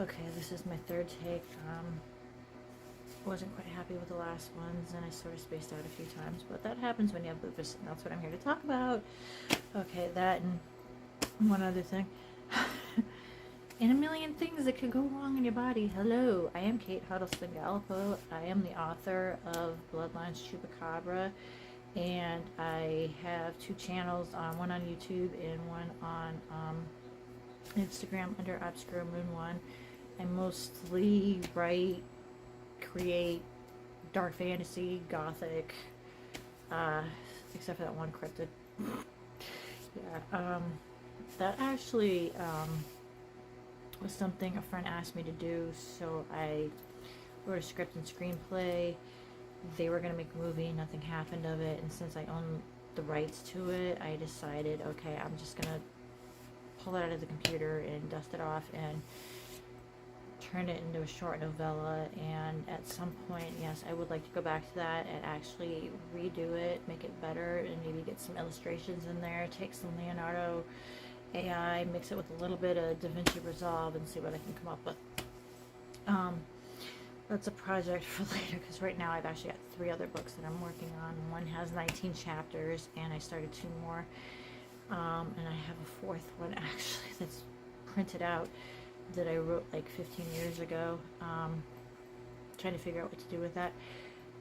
Okay, this is my third take. Wasn't quite happy with the last ones, and I sort of spaced out a few times, but that happens when you have lupus, and that's what I'm here to talk about. Okay, that and one other thing. And a million things that could go wrong in your body. Hello, I am Kate Huddleston Gallipo. I am the author of Bloodlines Chupacabra, and I have two channels, one on YouTube and one on Instagram under Obscure Moon One. I mostly write, create dark fantasy, gothic, except for that one cryptid. Yeah, that actually was something a friend asked me to do, so I wrote a script and screenplay. They were going to make a movie, nothing happened of it, and since I own the rights to it, I decided, okay, I'm just going to pull it out of the computer and dust it off and turn it into a short novella. And at some point, yes, I would like to go back to that and actually redo it, make it better, and maybe get some illustrations in there, take some Leonardo AI, mix it with a little bit of DaVinci Resolve, and see what I can come up with. That's a project for later, because right now I've actually got 3 other books that I'm working on. One has 19 chapters, and I started 2 more. And I have a 4th one actually that's printed out that I wrote like 15 years ago. Trying to figure out what to do with that.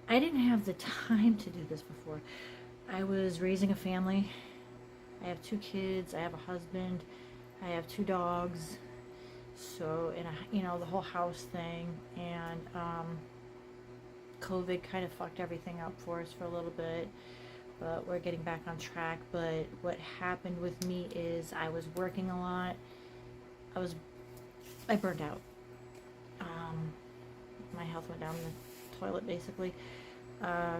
I didn't have the time to do this before. I was raising a family. I have 2 kids. I have a husband. I have 2 dogs. So, the whole house thing, and COVID kind of fucked everything up for us for a little bit, but we're getting back on track. But what happened with me is I was working a lot. I burned out. My health went down the toilet, basically. I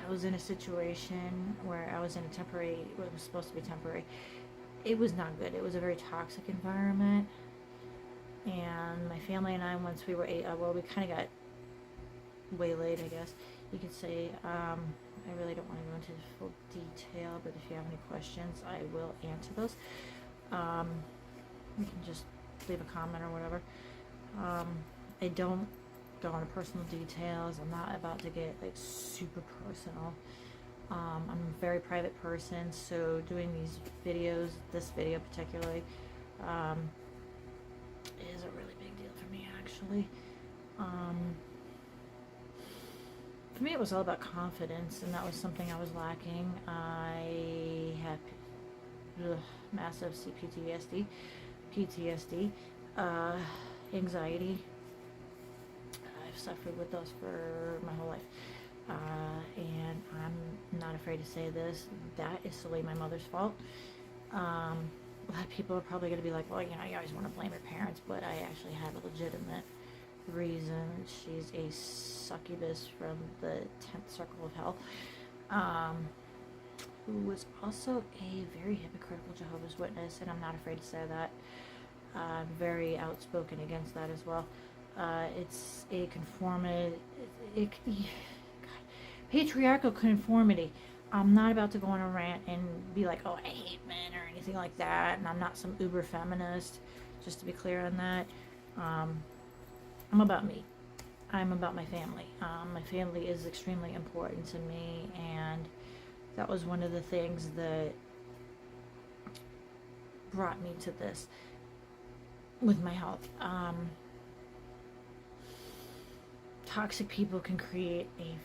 was in a situation where I was in a temporary, what was supposed to be temporary. It was not good. It was a very toxic environment. And my family and I, once we were, we kind of got waylaid, I guess you could say. I really don't want to go into full detail, but if you have any questions, I will answer those. You can just leave a comment or whatever. I don't go into personal details. I'm not about to get like super personal. I'm a very private person, so doing these videos, this video particularly, is a really big deal for me, actually. For me, it was all about confidence, and that was something I was lacking. I have massive PTSD, anxiety. I've suffered with those for my whole life. And I'm not afraid to say this, that is solely my mother's fault. A lot of people are probably going to be like, well, you always want to blame your parents, but I actually have a legitimate reason. She's a succubus from the 10th circle of hell, who was also a very hypocritical Jehovah's Witness, and I'm not afraid to say that. I'm very outspoken against that as well. It's a patriarchal conformity. I'm not about to go on a rant and be like, oh, I hate men or anything like that, and I'm not some uber feminist, just to be clear on that. I'm about me. I'm about my family. My family is extremely important to me, and that was one of the things that brought me to this with my health. Toxic people can create a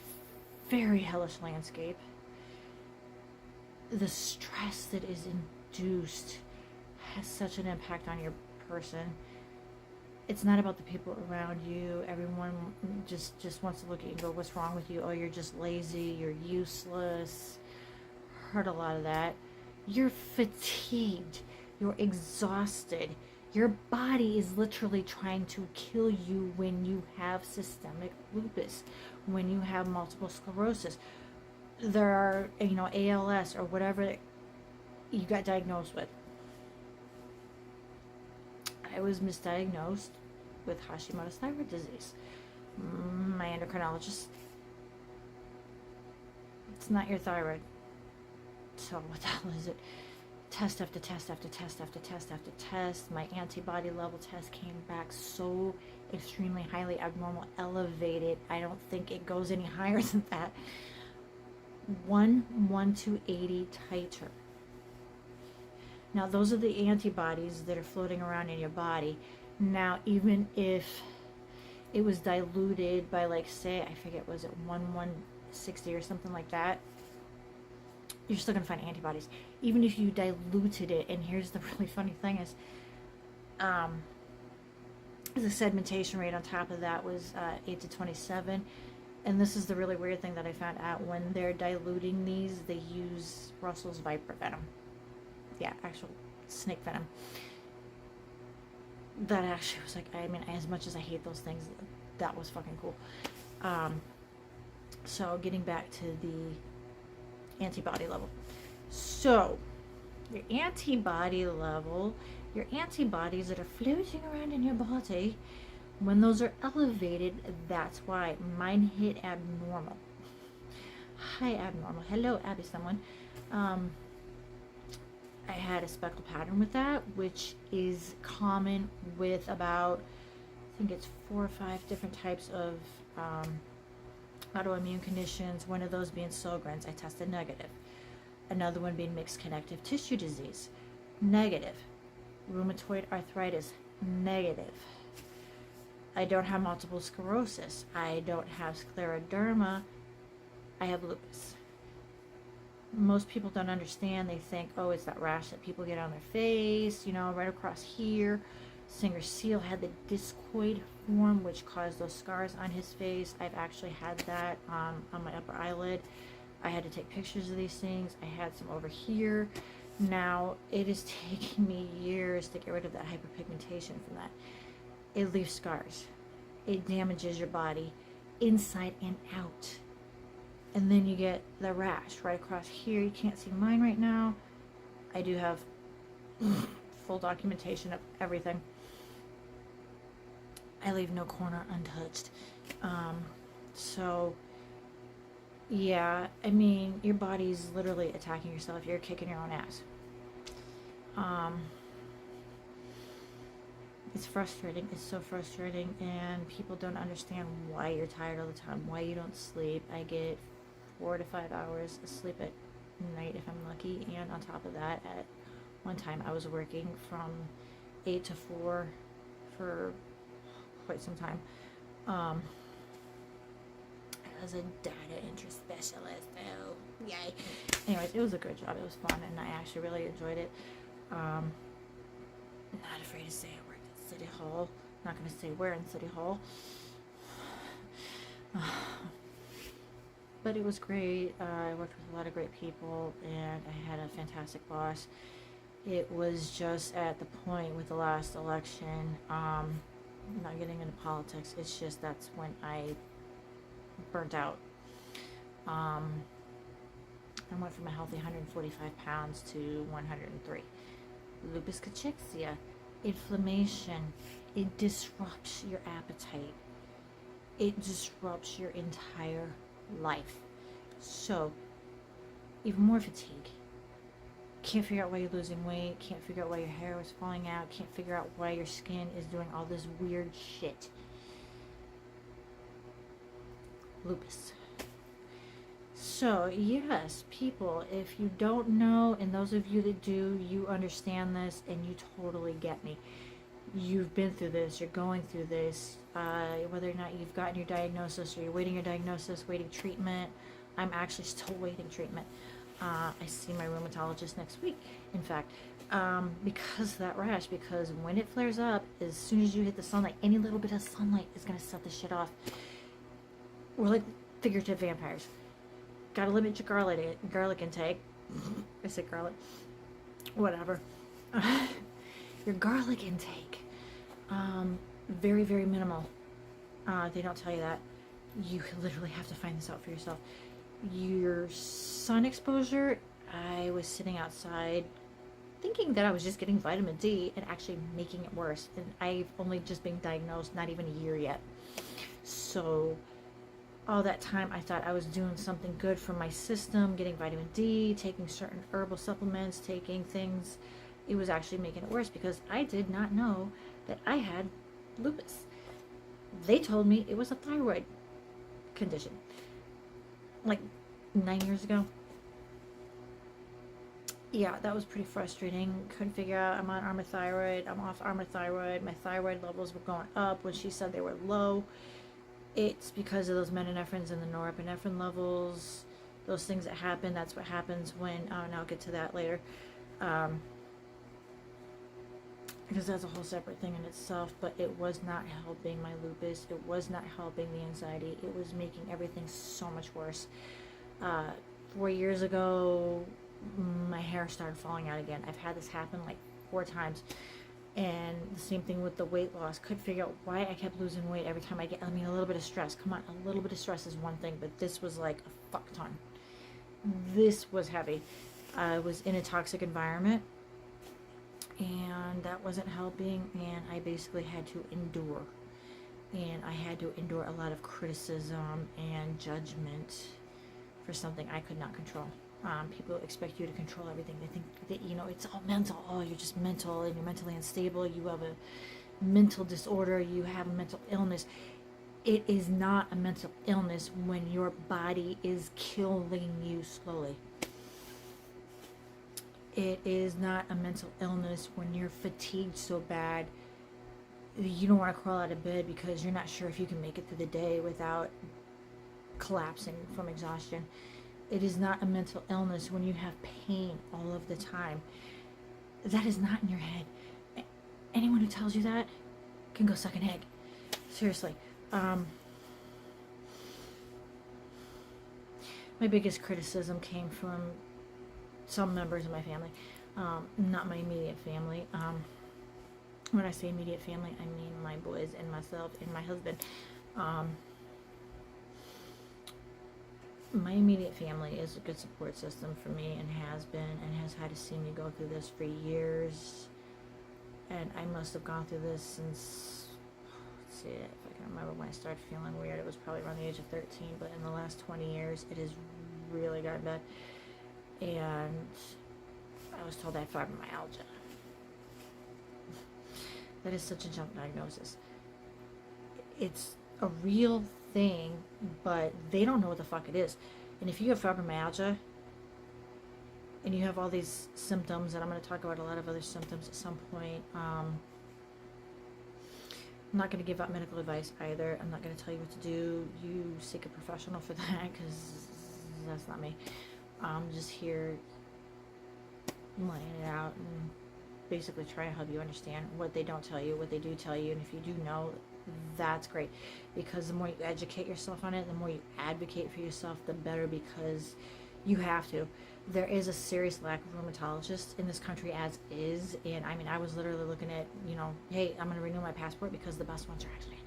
very hellish landscape. The stress that is induced has such an impact on your person. It's not about the people around you. Everyone just wants to look at you and go, what's wrong with you? Oh, you're just lazy, you're useless. Heard a lot of that. You're fatigued, you're exhausted. Your body is literally trying to kill you when you have systemic lupus, when you have multiple sclerosis. There are, ALS or whatever you got diagnosed with. I was misdiagnosed with Hashimoto's thyroid disease. My endocrinologist, it's not your thyroid. So what the hell is it? test after test after test after test after test. My antibody level test came back so extremely highly abnormal, elevated. I don't think it goes any higher than that. 1 to 80 titer. Now, those are the antibodies that are floating around in your body. Now, even if it was diluted by, like, say, I forget, was it 160 or something like that, you're still going to find antibodies. Even if you diluted it, and here's the really funny thing is, the segmentation rate on top of that was 8 to 27. And this is the really weird thing that I found out. When they're diluting these, they use Russell's viper venom. Yeah, actual snake venom. That actually was like, I mean, as much as I hate those things, that was fucking cool. So getting back to the antibody level. So your antibody level, your antibodies that are floating around in your body, when those are elevated, that's why mine hit abnormal. Hi, abnormal. Hello, Abby, someone. I had a speckled pattern with that, which is common with about, I think it's 4 or 5 different types of autoimmune conditions. One of those being Sjogren's, I tested negative. Another one being mixed connective tissue disease, negative. Rheumatoid arthritis, negative. I don't have multiple sclerosis. I don't have scleroderma. I have lupus. Most people don't understand. They think, oh, it's that rash that people get on their face, you know, right across here. Singer Seal had the discoid form, which caused those scars on his face. I've actually had that on my upper eyelid. I had to take pictures of these things. I had some over here. Now, it is taking me years to get rid of that hyperpigmentation from that. It leaves scars. It damages your body inside and out. And then you get the rash right across here. You can't see mine right now. I do have full documentation of everything. I leave no corner untouched. So, yeah, I mean, your body's literally attacking yourself. You're kicking your own ass. It's frustrating. It's so frustrating, and people don't understand why you're tired all the time, why you don't sleep. I get 4 to 5 hours of sleep at night if I'm lucky, and on top of that, at one time I was working from 8 to 4 for quite some time as a data entry specialist. Oh, yay. Anyways, it was a good job. It was fun, and I actually really enjoyed it. Not afraid to say I worked at City Hall. Not going to say where in City Hall. But it was great. I worked with a lot of great people, and I had a fantastic boss. It was just at the point with the last election, not getting into politics, it's just that's when I burnt out. I went from a healthy 145 pounds to 103. Lupus cachexia, inflammation, it disrupts your appetite. It disrupts your entire life. So, even more fatigue. Can't figure out why you're losing weight, can't figure out why your hair is falling out, can't figure out why your skin is doing all this weird shit. Lupus. So, yes, people, if you don't know, and those of you that do, you understand this and you totally get me. You've been through this, you're going through this, whether or not you've gotten your diagnosis or you're waiting your diagnosis, waiting treatment. I'm actually still waiting treatment. I see my rheumatologist next week, in fact, because of that rash, because when it flares up, as soon as you hit the sunlight, any little bit of sunlight is going to set the shit off. We're like figurative vampires. Gotta limit your garlic intake. I said garlic. Whatever. Your garlic intake. Very, very minimal. They don't tell you that. You literally have to find this out for yourself. Your sun exposure, I was sitting outside thinking that I was just getting vitamin D and actually making it worse. And I've only just been diagnosed, not even a year yet. So all that time I thought I was doing something good for my system, getting vitamin D, taking certain herbal supplements, taking things. It was actually making it worse because I did not know that I had lupus. They told me it was a thyroid condition. Like 9 years ago. Yeah, that was pretty frustrating. Couldn't figure out. I'm on Armathyroid. I'm off Armathyroid. My thyroid levels were going up when she said they were low. It's because of those metanephrines and the norepinephrine levels. Those things that happen. That's what happens when, and I'll get to that later. Because that's a whole separate thing in itself, but it was not helping my lupus. It was not helping the anxiety. It was making everything so much worse. 4 years ago, my hair started falling out again. I've had this happen like 4 times. And the same thing with the weight loss. Couldn't figure out why I kept losing weight every time a little bit of stress. Come on, a little bit of stress is one thing, but this was like a fuck ton. This was heavy. I was in a toxic environment, and that wasn't helping, and I basically had to endure. And I had to endure a lot of criticism and judgment for something I could not control. People expect you to control everything. They think that, it's all mental. Oh, you're just mental and you're mentally unstable. You have a mental disorder. You have a mental illness. It is not a mental illness when your body is killing you slowly. It is not a mental illness when you're fatigued so bad you don't want to crawl out of bed because you're not sure if you can make it through the day without collapsing from exhaustion. It is not a mental illness when you have pain all of the time. That is not in your head. Anyone who tells you that can go suck an egg. Seriously. My biggest criticism came from some members of my family. Not my immediate family. When I say immediate family, I mean my boys and myself and my husband. My immediate family is a good support system for me and has been and has had to see me go through this for years. And I must have gone through this since, let's see if I can remember when I started feeling weird. It was probably around the age of 13, but in the last 20 years, it has really gotten bad. And I was told I had fibromyalgia. That is such a junk diagnosis. It's a real thing, but they don't know what the fuck it is. And if you have fibromyalgia and you have all these symptoms, and I'm going to talk about a lot of other symptoms at some point, I'm not going to give out medical advice either. I'm not going to tell you what to do. You seek a professional for that, because that's not me. I'm just here laying it out and basically trying to help you understand what they don't tell you, what they do tell you, and if you do know, that's great, because the more you educate yourself on it, the more you advocate for yourself, the better, because you have to. There is a serious lack of rheumatologists in this country as is, and I was literally looking at, hey, I'm going to renew my passport because the best ones are actually in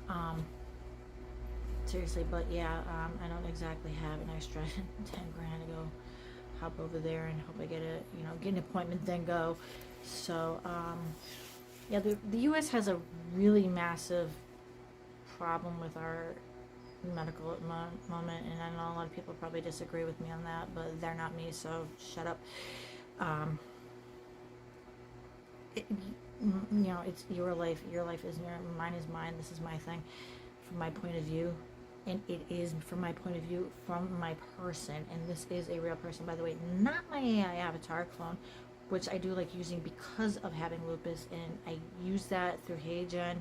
Germany. Seriously, but yeah, I don't exactly have an extra 10 grand to go hop over there and hope I get an appointment, then go. So, yeah, the U.S. has a really massive problem with our medical at the moment, and I know a lot of people probably disagree with me on that, but they're not me, so shut up. It's your life. Your life is mine is mine. This is my thing, from my point of view, and it is from my point of view, from my person, and this is a real person, by the way, not my AI avatar clone, which I do like using because of having lupus, and I use that through HeyGen.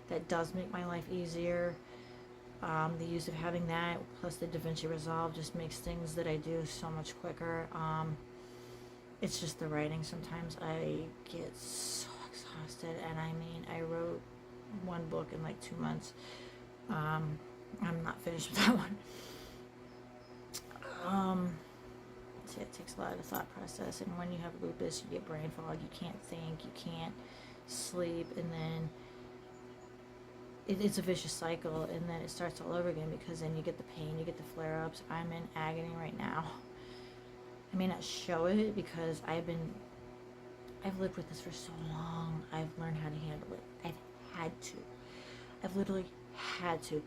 That does make my life easier. The use of having that plus the DaVinci Resolve just makes things that I do so much quicker. It's just the writing. Sometimes I get so exhausted, and I wrote one book in like 2 months. I'm not finished with that one. See, it takes a lot of thought process, and when you have lupus, you get brain fog. You can't think, you can't sleep, and then it's a vicious cycle, and then it starts all over again, because then you get the pain, you get the flare-ups. I'm in agony right now. I may not show it because I've lived with this for so long. I've learned how to handle it. I've had to. I've literally had to.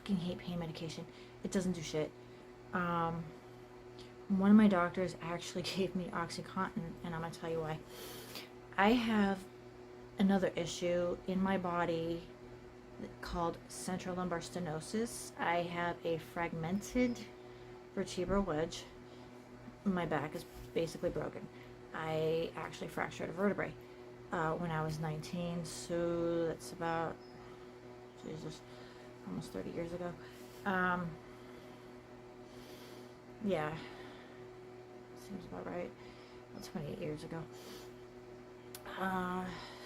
fucking hate pain medication. It doesn't do shit. One of my doctors actually gave me OxyContin, and I'm gonna tell you why. I have another issue in my body called central lumbar stenosis. I have a fragmented vertebral wedge. My back is basically broken. I actually fractured a vertebrae when I was 19, so that's about, Jesus, almost 30 years ago. Yeah, seems about right. About 28 years ago.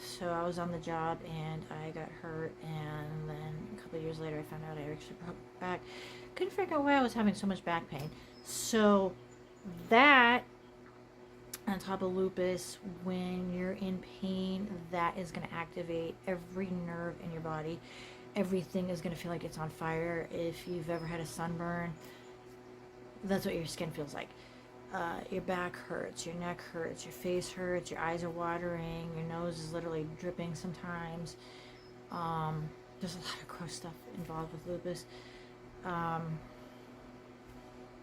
So I was on the job and I got hurt, and then a couple of years later I found out I actually broke my back. Couldn't figure out why I was having so much back pain. So that, on top of lupus, when you're in pain, that is going to activate every nerve in your body. Everything is going to feel like it's on fire. If you've ever had a sunburn, that's what your skin feels like. Your back hurts, your neck hurts, your face hurts, your eyes are watering, your nose is literally dripping sometimes. There's a lot of gross stuff involved with lupus.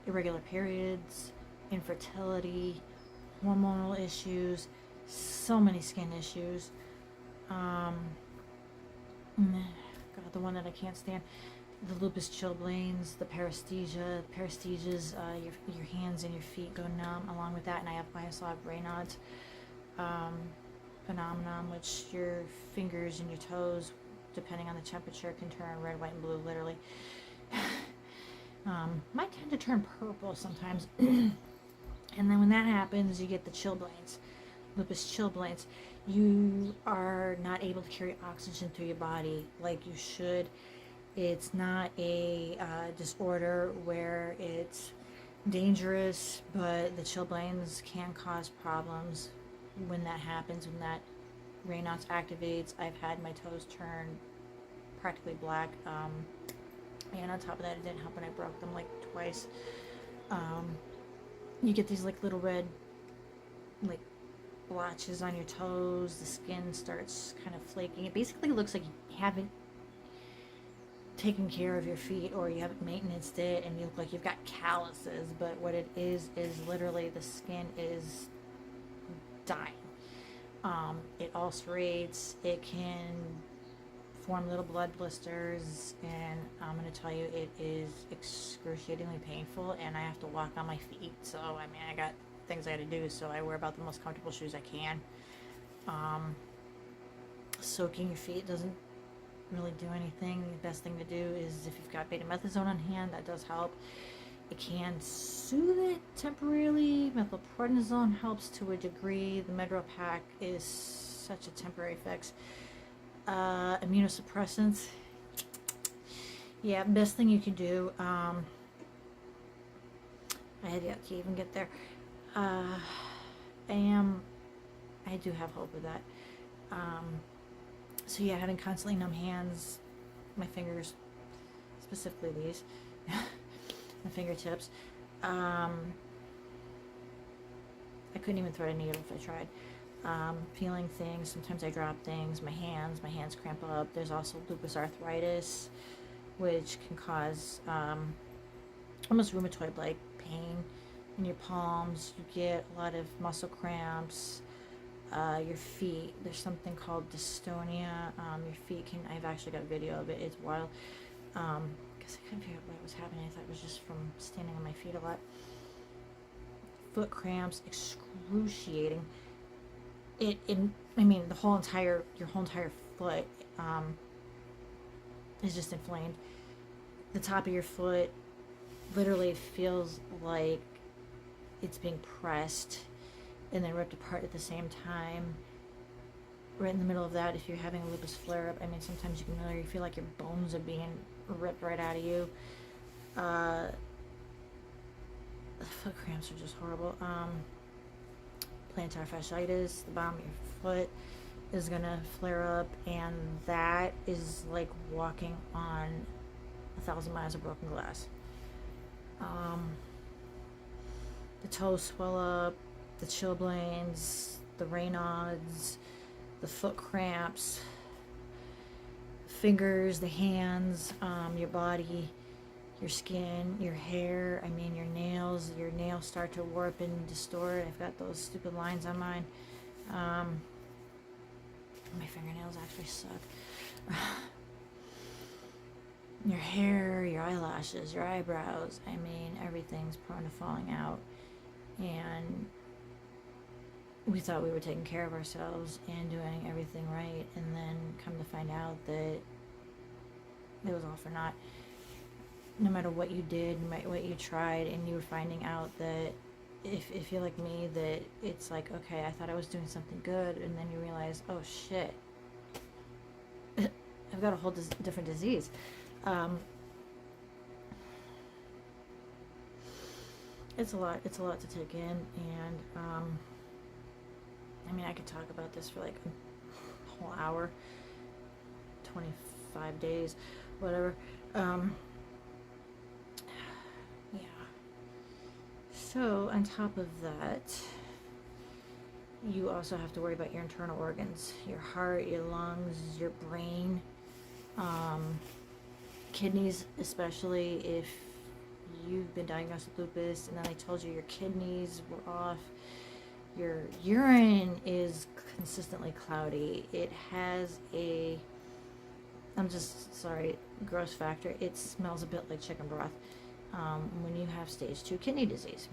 Irregular periods, infertility, hormonal issues, so many skin issues. God, the one that I can't stand, the lupus chilblains, the paresthesia. Paresthesias, your hands and your feet go numb. Along with that, and I also have Raynaud's phenomenon, which your fingers and your toes, depending on the temperature, can turn red, white, and blue, literally. Might tend to turn purple sometimes. And then when that happens, you get the chilblains, lupus chilblains. You are not able to carry oxygen through your body like you should. It's not a disorder where it's dangerous, but the chilblains can cause problems when that happens, when that Raynaud's activates. I've had my toes turn practically black. And on top of that, it didn't help when I broke them like twice. You get these like little red like blotches on your toes. The skin starts kind of flaking. It basically looks like you haven't taken care of your feet, or you haven't maintained it, and you look like you've got calluses. But what it is literally the skin is dying. It ulcerates. It can form little blood blisters, and I'm going to tell you, it is excruciatingly painful, and I have to walk on my feet. So I mean, I got things I got to do, so I wear about the most comfortable shoes I can. Soaking your feet doesn't really do anything. The best thing to do is, if you've got betamethasone on hand, that does help. It can soothe it temporarily. Methylprednisone helps to a degree. The Medropac is such a temporary fix. Immunosuppressants, yeah, best thing you can do. I had yet to even get there. I do have hope with that. So yeah, having constantly numb hands, my fingers, specifically these, my fingertips. I couldn't even thread a needle if I tried. Feeling things, sometimes I drop things, my hands cramp up. There's also lupus arthritis, which can cause almost rheumatoid-like pain in your palms. You get a lot of muscle cramps. Your feet, there's something called dystonia. Your feet can, I've actually got a video of it, it's wild. Because I couldn't figure out what was happening. I thought it was just from standing on my feet a lot. Foot cramps, excruciating. I mean, your whole entire foot is just inflamed. The top of your foot literally feels like it's being pressed and then ripped apart at the same time. Right in the middle of that, if you're having a lupus flare-up, I mean, sometimes you can literally feel like your bones are being ripped right out of you. The foot cramps are just horrible. Plantar fasciitis, the bottom of your foot is gonna flare up, and that is like walking on 1,000 miles of broken glass. The toes swell up, the chilblains, the Raynaud's, the foot cramps, fingers, the hands, your body, your skin, your hair, I mean your nails start to warp and distort. I've got those stupid lines on mine. My fingernails actually suck. Your hair, your eyelashes, your eyebrows, I mean everything's prone to falling out. And we thought we were taking care of ourselves and doing everything right, and then come to find out that it was all for naught. No matter what you did, no matter what you tried, and you were finding out that if you're like me, that it's like, okay, I thought I was doing something good, and then you realize, oh shit, I've got a whole different disease. It's a lot to take in, and I mean, I could talk about this for like a whole hour, 25 days, whatever. Yeah. So, on top of that, you also have to worry about your internal organs, your heart, your lungs, your brain, kidneys, especially if you've been diagnosed with lupus and then they told you your kidneys were off. Your urine is consistently cloudy. It has a, I'm just sorry, gross factor. It smells a bit like chicken broth when you have stage 2 kidney disease.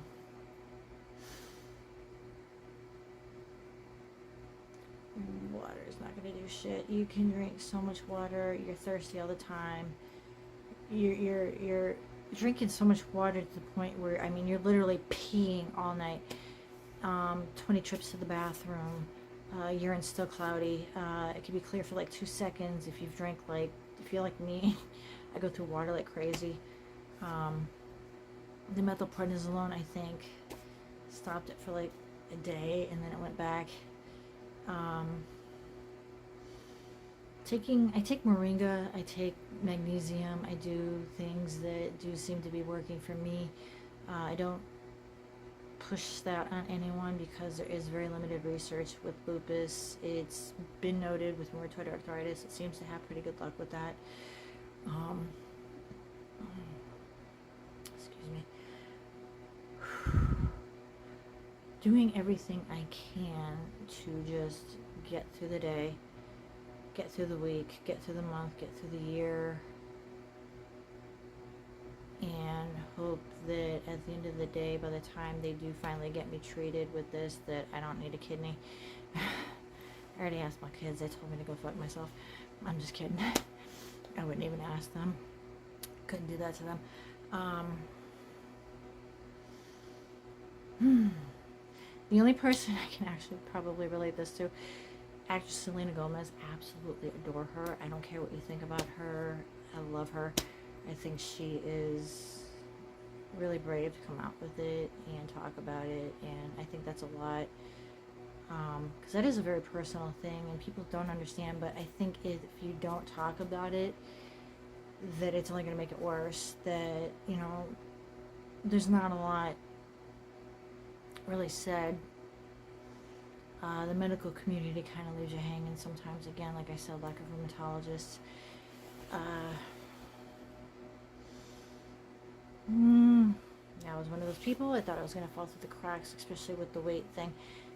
Water is not going to do shit. You can drink so much water. You're thirsty all the time. You're drinking so much water to the point where, I mean, you're literally peeing all night. 20 trips to the bathroom. Urine's still cloudy. It can be clear for like 2 seconds if you've drank, like, if you're like me, I go through water like crazy. The methylprednisolone, I think, stopped it for like a day and then it went back. I take moringa, I take magnesium, I do things that do seem to be working for me. I don't push that on anyone because there is very limited research with lupus. It's been noted with rheumatoid arthritis. It seems to have pretty good luck with that. Excuse me. Doing everything I can to just get through the day, get through the week, get through the month, get through the year, and hope that at the end of the day, by the time they do finally get me treated with this, that I don't need a kidney. I already asked my kids. They told me to go fuck myself. I'm just kidding. I wouldn't even ask them. Couldn't do that to them. The only person I can actually probably relate this to, actress Selena Gomez. Absolutely adore her. I don't care what you think about her. I love her. I think she is really brave to come out with it and talk about it, and I think that's a lot, because that is a very personal thing and people don't understand. But I think if you don't talk about it, that it's only going to make it worse. That, you know, there's not a lot really said. The medical community kind of leaves you hanging sometimes. Again, like I said, lack of rheumatologists. I was one of those people. I thought I was going to fall through the cracks, especially with the weight thing.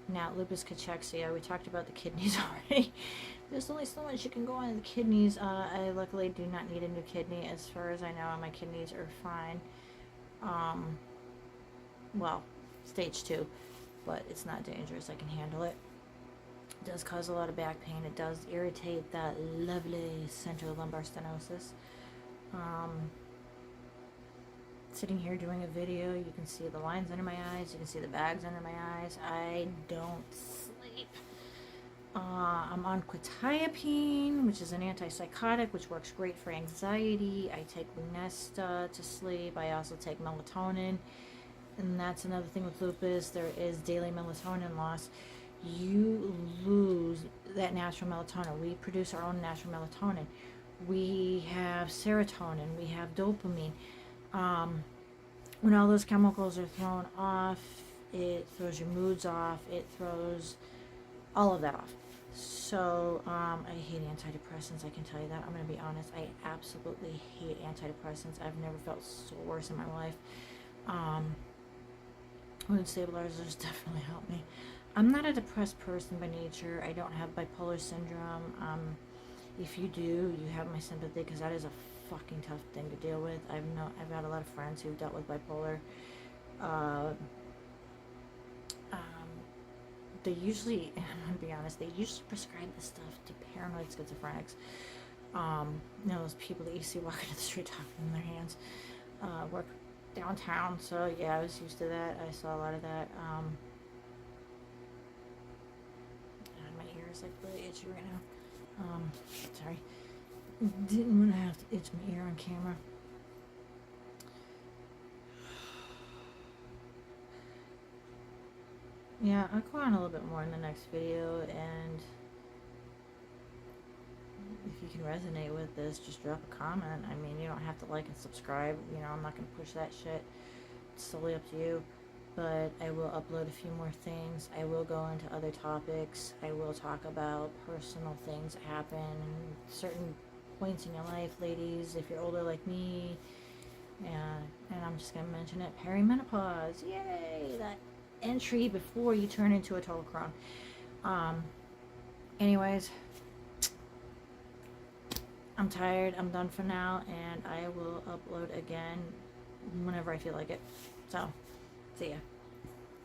Now, lupus cachexia, we talked about the kidneys already. There's only so much you can go on in the kidneys. I luckily do not need a new kidney. As far as I know, my kidneys are fine. Well, stage 2, but it's not dangerous. I can handle it. It does cause a lot of back pain. It does irritate that lovely central lumbar stenosis. Sitting here doing a video, you can see the lines under my eyes, you can see the bags under my eyes. I don't sleep. I'm on quetiapine, which is an antipsychotic, which works great for anxiety. I take Lunesta to sleep. I also take melatonin, and that's another thing with lupus. There is daily melatonin loss. You lose that natural melatonin. We produce our own natural melatonin. We have serotonin. We have dopamine. When all those chemicals are thrown off, it throws your moods off, it throws all of that off. So, I hate antidepressants, I can tell you that. I'm gonna be honest, I absolutely hate antidepressants. I've never felt so worse in my life. Mood stabilizers definitely help me. I'm not a depressed person by nature. I don't have bipolar syndrome. If you do, you have my sympathy, because that is a fucking tough thing to deal with. I've got a lot of friends who've dealt with bipolar. Uh, they usually, I'm gonna be honest, they usually prescribe this stuff to paranoid schizophrenics. Those people that you see walking down the street talking in their hands. Work downtown, so yeah, I was used to that. I saw a lot of that. God, my ear is like really itchy right now. Sorry. Didn't want to have to itch my ear on camera. Yeah, I'll go on a little bit more in the next video, and if you can resonate with this, just drop a comment. I mean, you don't have to like and subscribe. You know, I'm not going to push that shit. It's totally up to you. But I will upload a few more things. I will go into other topics. I will talk about personal things that happen, certain points in your life, ladies, if you're older like me. And I'm just going to mention it. Perimenopause. Yay! That entry before you turn into a total crone. Anyways, I'm tired. I'm done for now, and I will upload again whenever I feel like it. So, see ya.